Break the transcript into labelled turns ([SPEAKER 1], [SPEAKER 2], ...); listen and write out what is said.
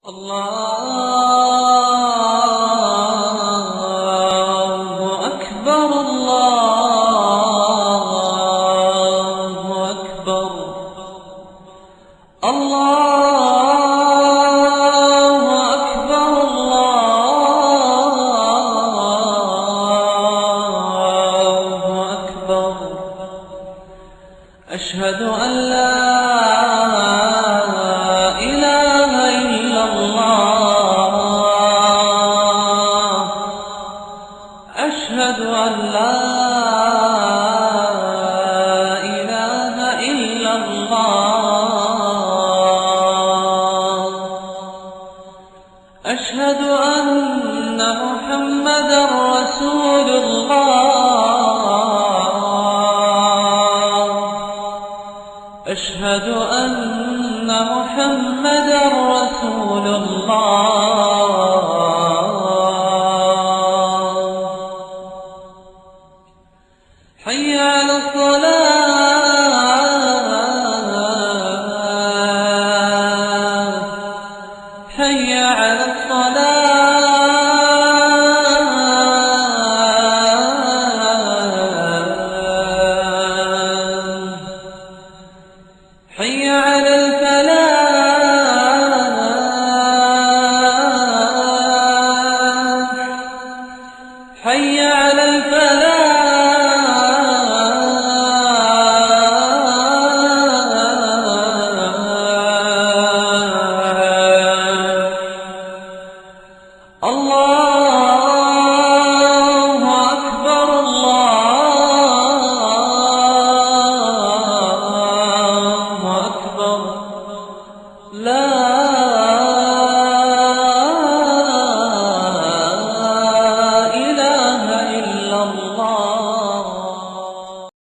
[SPEAKER 1] الله أكبر الله أكبر الله أكبر الله أكبر أشهد أن لا أشهد أن لا إله إلا الله أشهد أن محمدا رسول الله أشهد أن محمدا رسول الله حي على الصلاة حي على الصلاة